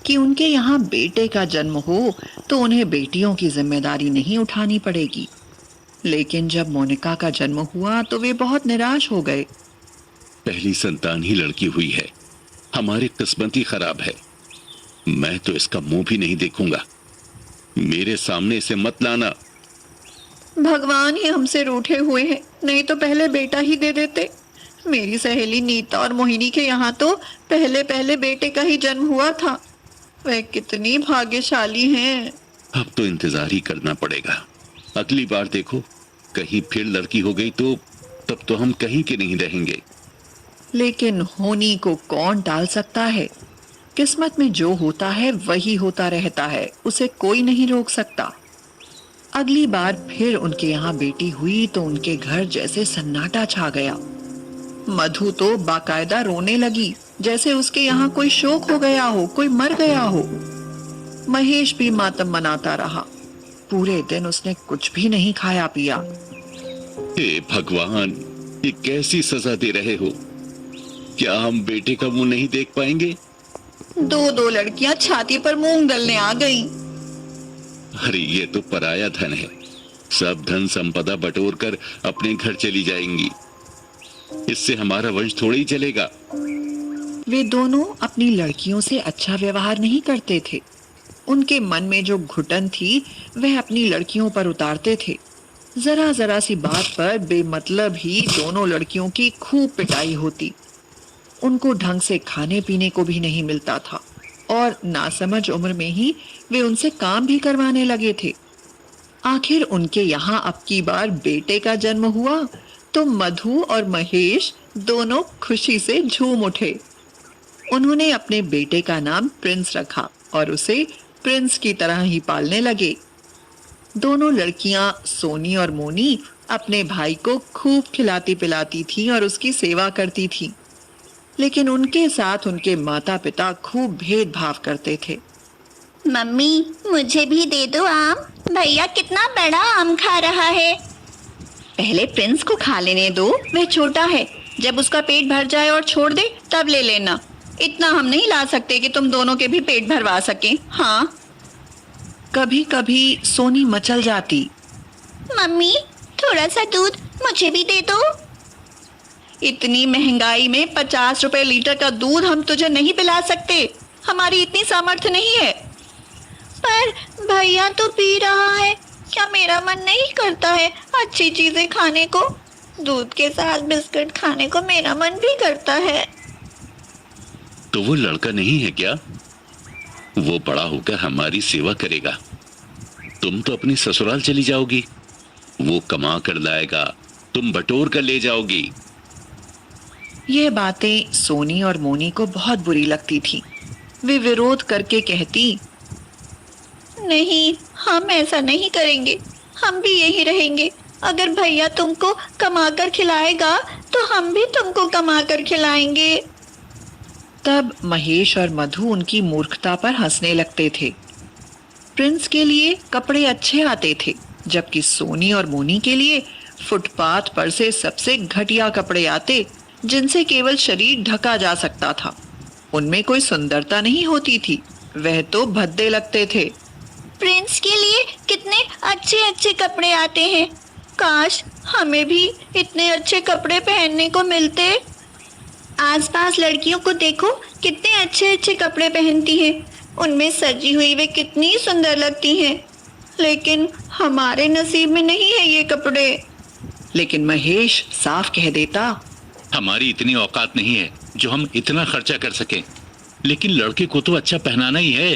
कि उनके यहाँ बेटे का जन्म हो तो उन्हें बेटियों की जिम्मेदारी नहीं उठानी पड़ेगी। लेकिन जब मोनिका का जन्म हुआ तो वे बहुत निराश हो गए। पहली संतान ही लड़की हुई है, हमारी किस्मत ही खराब है। मैं तो इसका मुंह भी नहीं देखूंगा। मेरे सामने इसे मत लाना। भगवान ही हमसे रूठे हुए हैं, नहीं तो पहले बेटा ही दे देते। मेरी सहेली नीता और मोहिनी के यहाँ तो पहले पहले बेटे का ही जन्म हुआ था। वह कितनी भाग्यशाली हैं। अब तो इंतजार ही करना पड़ेगा। अगली बार देखो, कहीं फिर लड़की हो गई तो तब तो हम कहीं के नहीं रहेंगे। लेकिन होनी को कौन टाल सकता है। किस्मत में जो होता है वही होता रहता है, उसे कोई नहीं रोक सकता। अगली बार फिर उनके यहाँ बेटी हुई तो उनके घर जैसे सन्नाटा छा गया। मधु तो बाकायदा रोने लगी, जैसे उसके यहाँ कोई शोक हो गया हो, कोई मर गया हो। महेश भी मातम मनाता रहा। पूरे दिन उसने कुछ भी नहीं खाया पिया। हे भगवान, ये कैसी सजा दे रहे हो? क्या हम बेटे का मुंह नहीं देख पाएंगे? दो दो लड़कियां छाती पर मूंग दलने आ गईं। अरे ये तो पराया धन है। सब धन संपदा बटोर कर अपने घर चली जाएंगी। इससे हमारा वंश थोड़ा ही चलेगा। वे दोनों अपनी लड़कियों से अच्छा व्यवहार नहीं करते थे। उनके मन में जो घुटन थी वह अपनी लड़कियों पर उतारते थे। जरा जरा सी बात पर बेमतलब ही दोनों लड़कियों की खूब पिटाई होती। उनको ढंग से खाने पीने को भी नहीं मिलता था और नासमझ उम्र में ही वे उनसे काम भी करवाने लगे थे। आखिर उनके यहाँ अब की बार बेटे का जन्म हुआ तो मधु और महेश दोनों खुशी से झूम उठे। उन्होंने अपने बेटे का नाम प्रिंस रखा और उसे प्रिंस की तरह ही पालने लगे। दोनों लड़कियां सोनी और मोनी अपने भाई को खूब खिलाती पिलाती थी और उसकी सेवा करती थी। लेकिन उनके साथ उनके माता पिता खूब भेदभाव करते थे। मम्मी, मुझे भी दे दो आम। भैया कितना बड़ा आम खा रहा है। पहले प्रिंस को खा लेने दो, वह छोटा है। जब उसका पेट भर जाए और छोड़ दे तब ले लेना। इतना हम नहीं ला सकते कि तुम दोनों के भी पेट भरवा सकें। हाँ। कभी कभी सोनी मचल जाती। मम्मी, थोड़ा सा दूध मुझे भी दे दो। इतनी महंगाई में 50 रुपए लीटर का दूध हम तुझे नहीं पिला सकते। हमारी इतनी सामर्थ्य नहीं है। पर भैया तो पी रहा है। क्या मेरा मन नहीं करता है अच्छी चीजें खाने को? दूध के साथ बिस्किट खाने को मेरा मन भी करता है। तो वो लड़का नहीं है क्या? वो बड़ा होकर हमारी सेवा करेगा। तुम तो अपनी ससुराल चली जाओगी। वो कमा कर लाएगा, तुम बटोर कर ले जाओगी। ये बातें सोनी और मोनी को बहुत बुरी लगती थी। वे विरोध करके कहती, नहीं, हम ऐसा नहीं करेंगे। हम भी यही रहेंगे। अगर भैया तुमको कमाकर खिलाएगा तो हम भी तुमको कमाकर खिलाएंगे। तब महेश और मधु उनकी मूर्खता पर हंसने लगते थे। प्रिंस के लिए कपड़े अच्छे आते थे, जबकि सोनी और मोनी के लिए फुटपाथ पर से सबसे घटिया कपड़े आते, जिनसे केवल शरीर ढका जा सकता था। उनमें कोई सुंदरता नहीं होती थी, वह तो भद्दे लगते थे। प्रिंस के लिए कितने अच्छे अच्छे कपड़े आते हैं। काश हमें भी इतने अच्छे कपड़े पहनने को मिलते। आसपास लड़कियों को देखो, कितने अच्छे अच्छे कपड़े पहनती हैं। उनमें सजी हुई वे कितनी सुंदर लगती हैं। लेकिन हमारे नसीब में नहीं है ये कपड़े। लेकिन महेश साफ कह देता, हमारी इतनी औकात नहीं है जो हम इतना खर्चा कर सकें। लेकिन लड़के को तो अच्छा पहनाना ही है।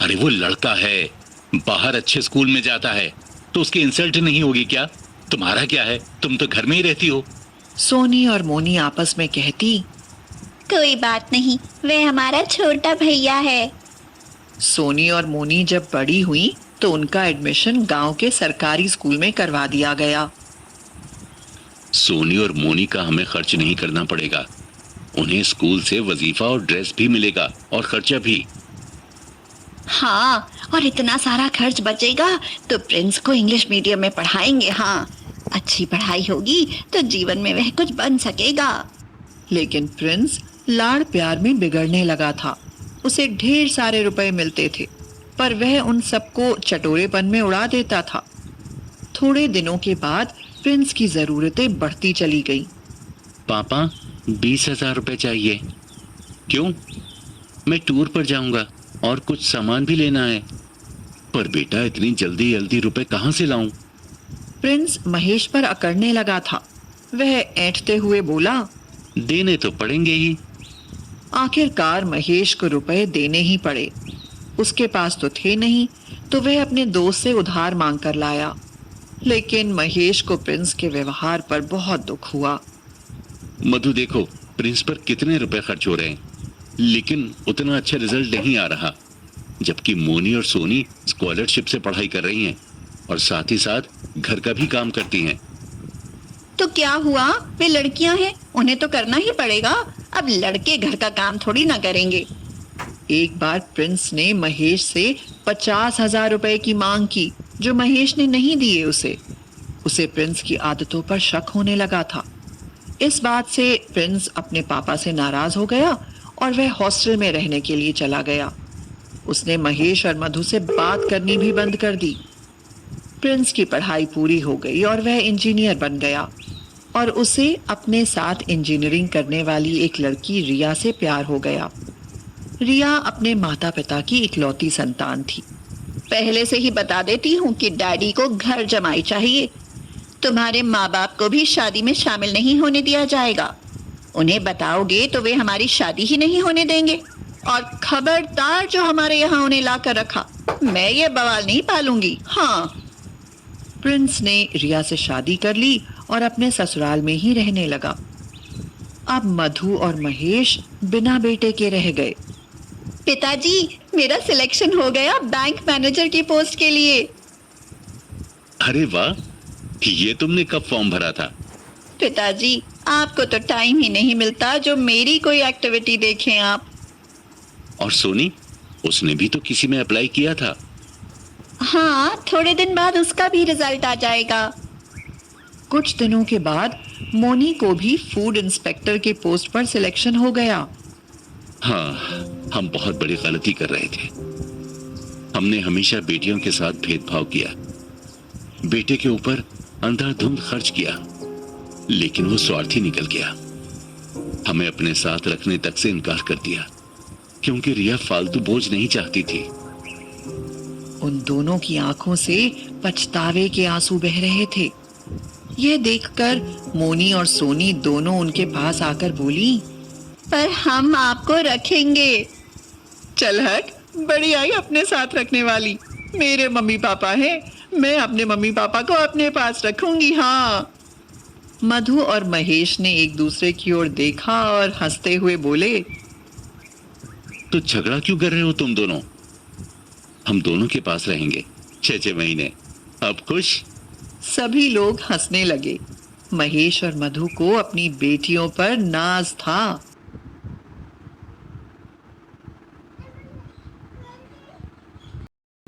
अरे वो लड़का है, बाहर अच्छे स्कूल में जाता है, तो उसकी इंसल्ट नहीं होगी क्या? तुम्हारा क्या है, तुम तो घर में ही रहती हो। सोनी और मोनी आपस में कहती, कोई बात नहीं, वह हमारा छोटा भैया है। सोनी और मोनी जब बड़ी हुई तो उनका एडमिशन गांव के सरकारी स्कूल में करवा दिया गया। सोनी और मोनी का हमें खर्च नहीं करना पड़ेगा। उन्हें स्कूल से वजीफा और ड्रेस भी मिलेगा और खर्चा भी। हाँ, और इतना सारा खर्च बचेगा तो प्रिंस को इंग्लिश मीडियम में पढ़ाएंगे। हाँ, अच्छी पढ़ाई होगी तो जीवन में वह कुछ बन सकेगा। लेकिन प्रिंस लाड़ प्यार में बिगड़ने लगा था। उसे ढेर सारे रुपए मिलते थे, पर वह उन सबको चटोरेपन में उड़ा देता था। थोड़े दिनों के बाद प्रिंस की जरूरतें बढ़ती चली गईं। पापा, 20,000 रुपए चाहिए। क्यों? मैं टूर पर जाऊंगा और कुछ सामान भी लेना है। पर बेटा, इतनी जल्दी जल्दी रुपए कहाँ से लाऊं? प्रिंस महेश पर अकड़ने लगा था। वह ऐंठते हुए बोला, देने तो पड़ेंगे ही। आखिरकार महेश को रुपए देने ही पड़े। उसके पास तो थे नहीं, तो वह अपने दोस्त से उधार मांग कर लाया। लेकिन महेश को प्रिंस के व्यवहार पर बहुत दुख हुआ। मधु, देखो प्रिंस पर कितने रुपए खर्च हो रहे हैं, लेकिन उतना अच्छा रिजल्ट नहीं आ रहा। जबकि मोनी और सोनी स्कॉलरशिप से पढ़ाई कर रही हैं और साथ ही साथ घर का भी काम करती हैं। तो क्या हुआ, वे लड़कियां हैं, उन्हें तो करना ही पड़ेगा। अब लड़के घर का काम थोड़ी ना करेंगे। एक बार प्रिंस ने महेश से 50,000 रुपए की मांग की, जो महेश ने नहीं दिए उसे प्रिंस की आदतों पर शक होने लगा था। इस बात से प्रिंस अपने पापा से नाराज हो गया और वह हॉस्टल में रहने के लिए चला गया। उसने महेश और मधु से बात करनी भी बंद कर दी। प्रिंस की पढ़ाई पूरी हो गई और वह इंजीनियर बन गया और उसे अपने साथ इंजीनियरिंग करने वाली एक लड़की रिया से प्यार हो गया। रिया अपने माता पिता की इकलौती संतान थी। पहले से ही बता देती हूँ कि डैडी को घर जमाई चाहिए। तुम्हारे माँ बाप को भी शादी में शामिल नहीं होने दिया जाएगा। उन्हें बताओगे तो वे हमारी शादी ही नहीं होने देंगे। और खबरदार, जो हमारे यहाँ उन्हें ला कर रखा, मैं ये बवाल नहीं पालूंगी। हाँ। प्रिंस ने रिया से शादी कर ली और अपने ससुराल में ही रहने लगा। अब मधु और महेश बिना बेटे के रह गए। पिताजी, मेरा सिलेक्शन हो गया बैंक मैनेजर की पोस्ट के लिए। अरे वाह, ये तुमने कब फॉर्म भरा था? पिताजी, आपको तो टाइम ही नहीं मिलता जो मेरी कोई एक्टिविटी देखें आप। और सोनी, उसने भी तो किसी में अप्लाई किया था। हाँ, थोड़े दिन बाद उसका भी रिजल्ट आ जाएगा। कुछ दिनों के बाद मोनी को भी फूड इंस्पेक्टर के पोस्ट पर सिलेक्शन हो गया। हाँ, हम बहुत बड़ी गलती कर रहे थे। हमने हमेशा बेटियों के साथ भेदभाव किया, बेटे के ऊपर अंधाधुंध खर्च किया, लेकिन वो स्वार्थी निकल गया। हमें अपने साथ रखने तक से इनकार कर दिया, क्योंकि रिया फालतू बोझ नहीं चाहती थी। उन दोनों की आंखों से पछतावे के आंसू बह रहे थे। यह देखकर मोनी और सोनी दोनों उनके पास आकर बोली, पर हम आपको रखेंगे। चल हट, बड़ी आई अपने साथ रखने वाली। मेरे मम्मी पापा हैं, मैं अपने मम्मी पापा को अपने पास रखूंगी। हाँ। मधु और महेश ने एक दूसरे की ओर देखा और हंसते हुए बोले, तो झगड़ा क्यों कर रहे हो तुम दोनों? हम दोनों के पास रहेंगे 6 महीने। अब खुश? सभी लोग हंसने लगे। महेश और मधु को अपनी बेटियों पर नाज था।